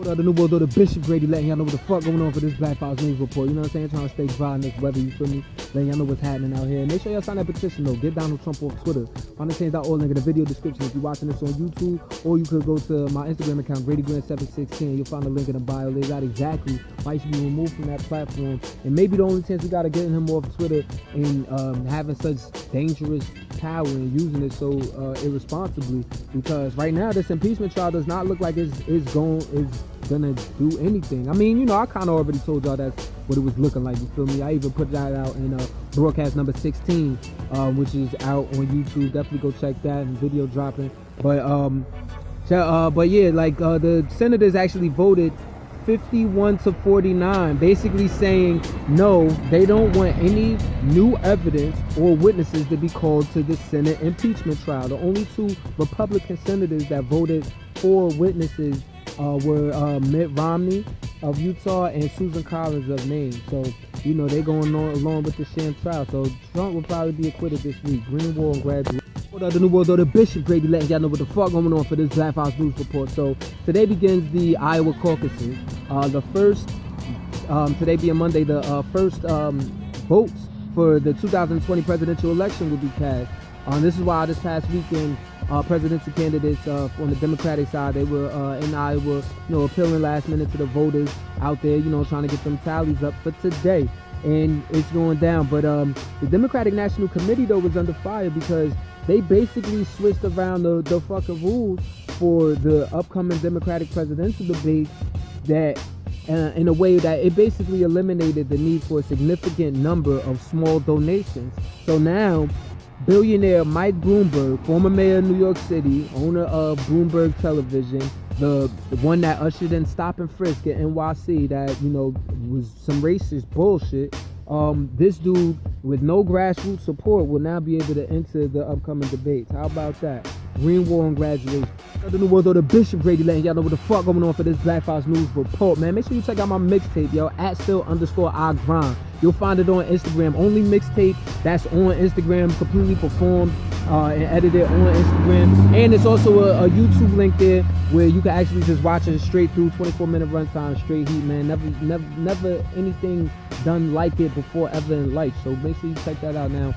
The new boys, the Bishop Grady, letting y'all know what the fuck going on for this Black Files News Report. You know what I'm saying? Trying to stay dry in this weather, you feel me? Letting y'all know what's happening out here. And make sure y'all sign that petition though. Get Donald Trump off Twitter. FindTheChange.org, link in the video description if you're watching this on YouTube, or you could go to my Instagram account, GradyGrant716. You'll find the link in the bio. They got exactly why he should be removed from that platform. And maybe the only chance we got of getting him off Twitter and having such dangerous power and using it so irresponsibly, because right now this impeachment trial does not look like it's gonna do anything. I mean, you know, I kind of already told y'all that's what it was looking like, you feel me? I even put that out in broadcast number 16, which is out on YouTube. Definitely go check that, and video dropping. But yeah, like the senators actually voted 51-49, basically saying no, they don't want any new evidence or witnesses to be called to the Senate impeachment trial. The only two Republican senators that voted for witnesses were Mitt Romney of Utah and Susan Collins of Maine. So, you know, they going along with the sham trial. So Trump will probably be acquitted this week. Green Wall and Graduation. The new world, the Bishop Grady, letting y'all know what the fuck going on for this Black Files News Report. So today begins the Iowa caucuses. Today being Monday, the first votes for the 2020 presidential election will be cast. This is why this past weekend, presidential candidates on the Democratic side, they were in Iowa, you know, appealing last minute to the voters out there, you know, trying to get them tallies up for today. And it's going down. But the Democratic National Committee, though, was under fire because they basically switched around the fucking rules for the upcoming Democratic presidential debate, that in a way that it basically eliminated the need for a significant number of small donations. So now, billionaire Mike Bloomberg, former mayor of New York City, owner of Bloomberg Television, the one that ushered in stop and frisk at NYC, that, you know, was some racist bullshit. This dude with no grassroots support will now be able to enter the upcoming debates. How about that? Green Wall and Graduation. The new world, the Bishop Grady, letting y'all know what the fuck going on for this Black Files News Report, man. Make sure you check out my mixtape, yo, @still_I_grind. You'll find it on Instagram. Only mixtape that's on Instagram, completely performed and edited on Instagram. And it's also a YouTube link there where you can actually just watch it straight through, 24-minute runtime, straight heat, man. Never anything done like it before ever in life. So make sure you check that out now.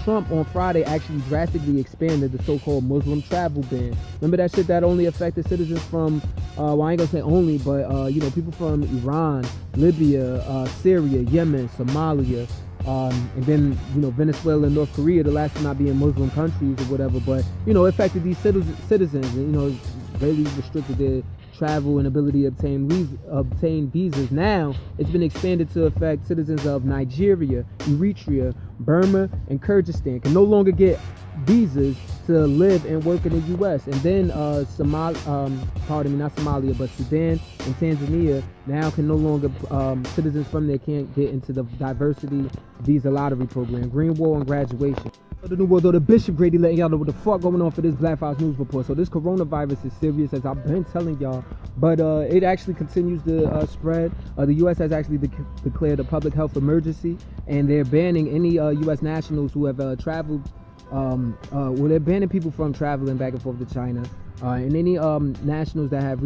Trump on Friday actually drastically expanded the so-called Muslim travel ban. Remember that shit that only affected citizens from, well, I ain't gonna say only, but you know, people from Iran, Libya, Syria, Yemen, Somalia, and then, you know, Venezuela and North Korea, the last one not being Muslim countries or whatever. But, you know, it affected these citizens, and, you know, really restricted their travel and ability to obtain visas. Now it's been expanded to affect citizens of Nigeria, Eritrea, Burma, and Kyrgyzstan can no longer get visas to live and work in the U.S. And then not Somalia, but Sudan and Tanzania now can no longer, citizens from there can't get into the diversity visa lottery program. Green Wall and Graduation. The new world, the Bishop Grady, letting y'all know what the fuck going on for this Black Files News Report. So this coronavirus is serious, as I've been telling y'all, but it actually continues to spread. The U.S. has actually declared a public health emergency, and they're banning any U.S. nationals who have traveled. Well, they're banning people from traveling back and forth to China, and any nationals that have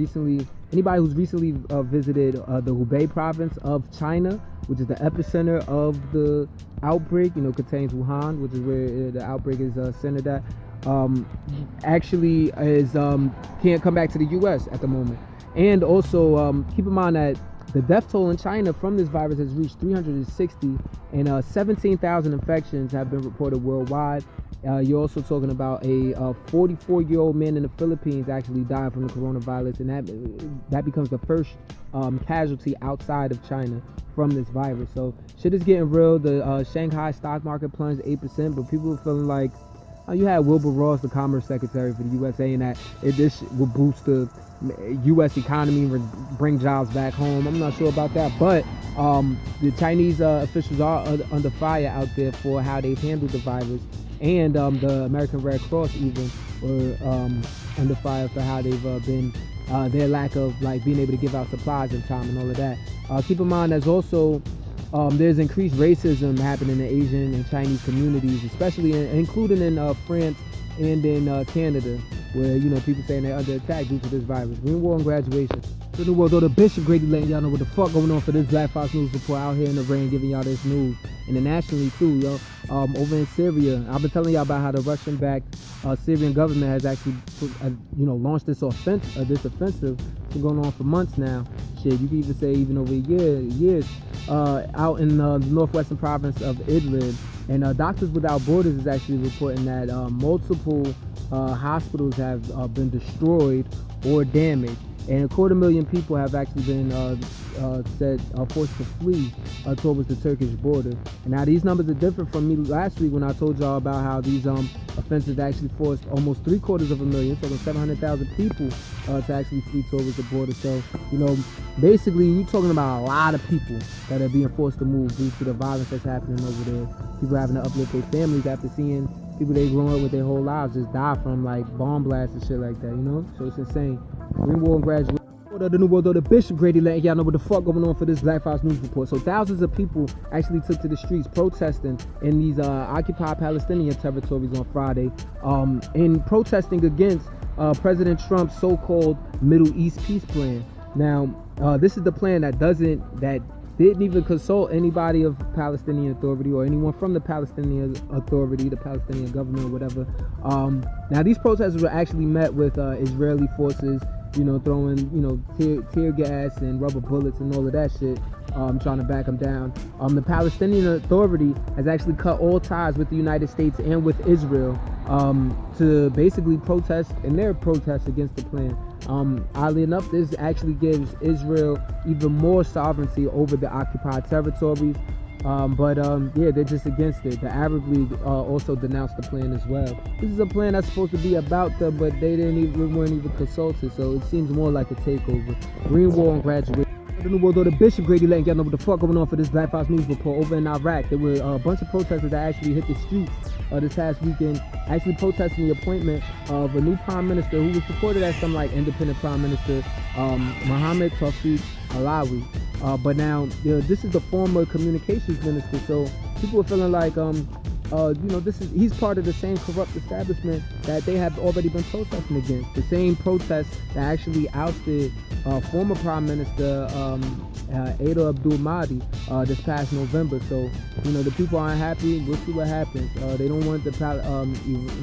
anybody who's recently visited the Hubei province of China, which is the epicenter of the outbreak, you know, contains Wuhan, which is where the outbreak is centered at, actually can't come back to the U.S. at the moment. And also keep in mind that the death toll in China from this virus has reached 360, and 17,000 infections have been reported worldwide. You're also talking about a 44-year-old man in the Philippines actually died from the coronavirus, and that becomes the first casualty outside of China from this virus. So shit is getting real. The Shanghai stock market plunged 8%, but people are feeling like, you had Wilbur Ross, the Commerce Secretary for the U.S., saying that this will boost the U.S. economy and bring jobs back home. I'm not sure about that, but the Chinese officials are under fire out there for how they've handled the virus, and the American Red Cross even were under fire for how they've been their lack of being able to give out supplies in time and all of that. Keep in mind there's also there's increased racism happening in Asian and Chinese communities, especially including in France and in Canada. where, you know, people saying they're under attack due to this virus. Green War on Graduation. The New World Order Bishop Grady letting y'all know what the fuck going on for this Black Fox News Report out here in the rain, giving y'all this news. Internationally too, yo. Over in Syria, I've been telling y'all about how the Russian-backed Syrian government has actually, you know, launched this offensive. It's been going on for months now. Shit, you can even say even over years. Out in the northwestern province of Idlib, and Doctors Without Borders is actually reporting that multiple hospitals have been destroyed or damaged, and 250,000 people have actually been forced to flee towards the Turkish border. And now these numbers are different from me last week when I told y'all about how these offenses actually forced almost 750,000, so 700,000 people to actually flee towards the border. So, you know, basically you're talking about a lot of people that are being forced to move due to the violence that's happening over there. People having to uplift their families after seeing people they grown up with their whole lives just die from like bomb blasts and shit like that, you know? So it's insane. Green War and Graduation. The New World Order Bishop Grady letting y'all know what the fuck going on for this Black Fox News Report. So thousands of people actually took to the streets protesting in these occupied Palestinian territories on Friday, in protesting against President Trump's so-called Middle East peace plan. Now, this is the plan that didn't even consult anybody of Palestinian Authority or anyone from the Palestinian Authority, the Palestinian government, or whatever. Now, these protesters were actually met with Israeli forces, you know, throwing, you know, tear gas and rubber bullets and all of that shit, trying to back them down. The Palestinian Authority has actually cut all ties with the United States and with Israel to basically protest in their protest against the plan. Oddly enough, this actually gives Israel even more sovereignty over the occupied territories. Yeah, they're just against it. The Arab League also denounced the plan as well. This is a plan that's supposed to be about them, but they weren't even consulted, so it seems more like a takeover. Green War on Graduation. The New World Order Bishop Grady letting y'all know what the fuck going on for this Black Fox News Report. Over in Iraq, there were a bunch of protesters that actually hit the streets this past weekend, actually protesting the appointment of a new prime minister who was supported as some like independent prime minister, Mohammed Tawfiq Alawi. But now, this is the former communications minister, so people are feeling like, you know, he's part of the same corrupt establishment that they have already been protesting against. The same protest that actually ousted former Prime Minister Ada Abdul Mahdi this past November. So, you know, the people aren't happy. We'll see what happens. They don't want the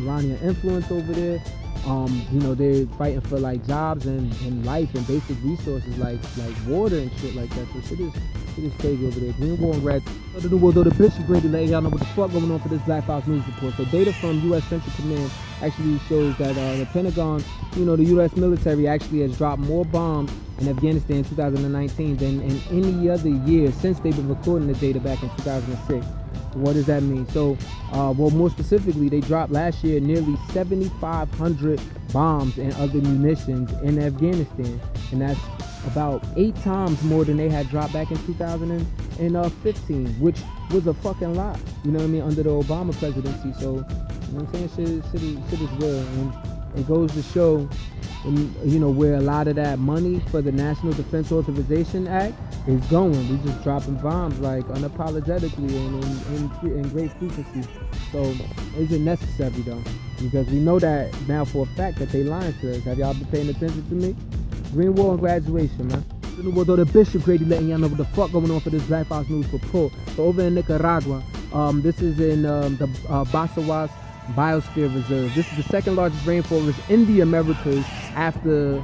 Iranian influence over there. You know, they're fighting for like jobs and life and basic resources like water and shit like that. So shit is crazy over there. Green War and Red. The New World Order Bishop Grady letting y'all know what the fuck going on for this Black Fox News Report. So data from U.S. Central Command actually shows that the Pentagon, you know, the U.S. military actually has dropped more bombs in Afghanistan in 2019 than in any other year since they've been recording the data back in 2006. What does that mean? So, well, more specifically, they dropped last year nearly 7,500 bombs and other munitions in Afghanistan, and that's about 8 times more than they had dropped back in 2015, which was a fucking lot, you know what I mean, under the Obama presidency. So, you know what I'm saying, shit is real, and it goes to show, you know, where a lot of that money for the National Defense Authorization Act is going. We just dropping bombs like unapologetically and in great frequency. So is it necessary though? Because we know that now for a fact that they lying to us. Have y'all been paying attention to me? Green War and Graduation, man. The New World Order Bishop Grady letting y'all know what the fuck going on for this Black Fox News Report. So over in Nicaragua, this is in the Basawas Biosphere Reserve. This is the second largest rainforest in the Americas after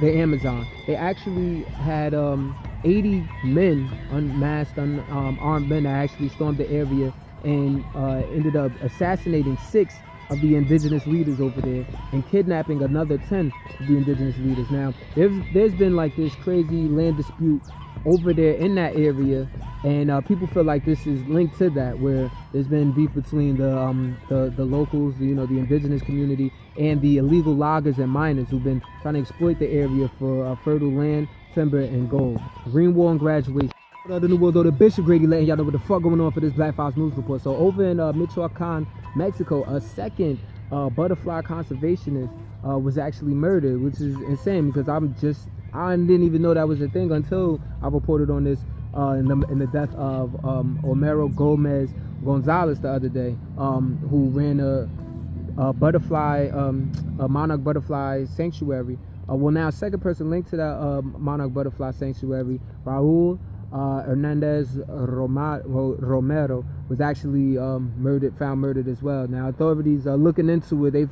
the Amazon. They actually had 80 men, unmasked, armed men that actually stormed the area and ended up assassinating 6 of the indigenous leaders over there and kidnapping another 10 of the indigenous leaders. Now, there's been like this crazy land dispute over there in that area, and people feel like this is linked to that, where there's been beef between the locals, you know, the indigenous community, and the illegal loggers and miners who've been trying to exploit the area for fertile land, timber, and gold. Green War and Graduation. The New World Order Bishop Grady letting y'all know what the fuck going on for this Black Fox News Report. So over in Michoacan, Mexico, a second butterfly conservationist was actually murdered, which is insane because I didn't even know that was a thing until I reported on this in the death of Homero Gomez Gonzalez the other day, who ran monarch butterfly sanctuary. Well, now second person linked to that monarch butterfly sanctuary, Raul Hernandez Romero, was actually found murdered as well. Now authorities are looking into it. They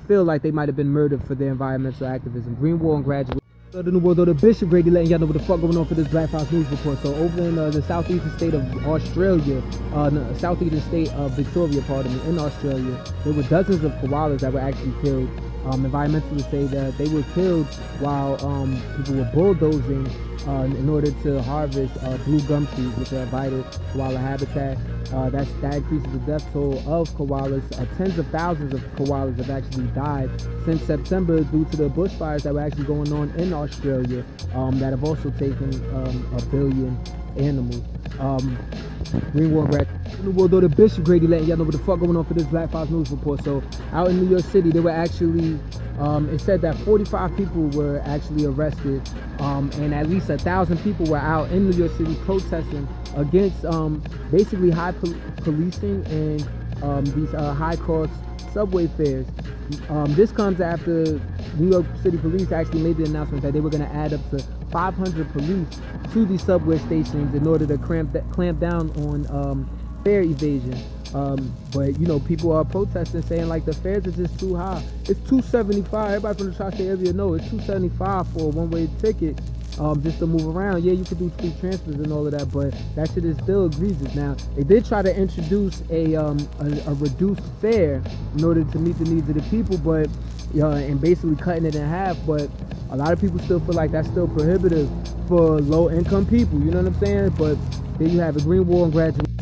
feel like they might have been murdered for their environmental activism. Green Wall and Graduation. The new world order, Bishop Grady letting y'all know what the fuck going on for this Black Fox News Report. So over in the southeastern state of Australia, southeastern state of Victoria, in Australia, there were dozens of koalas that were actually killed. Environmentalists say that they were killed while people were bulldozing in order to harvest blue gum trees, which are a vital koala habitat. That increases the death toll of koalas. Tens of thousands of koalas have actually died since September due to the bushfires that were actually going on in Australia that have also taken 1 billion animals. Green Wall Order, Bishop Grady letting y'all know what the fuck going on for this Black Fox News Report. So out in New York City, they were actually it said that 45 people were actually arrested, and at least 1,000 people were out in New York City protesting against basically high policing and these high-cost subway fares. This comes after New York City Police actually made the announcement that they were going to add up to 500 police to these subway stations in order to clamp down on fare evasion. But you know, people are protesting, saying like the fares are just too high. It's $2.75. Everybody from the tri-state area know it's $2.75 for a one-way ticket just to move around. Yeah, you could do free transfers and all of that, but that shit is still egregious. Now they did try to introduce a reduced fare in order to meet the needs of the people, but and basically cutting it in half. But a lot of people still feel like that's still prohibitive for low-income people. You know what I'm saying? But there you have it. Green Wall and Graduation.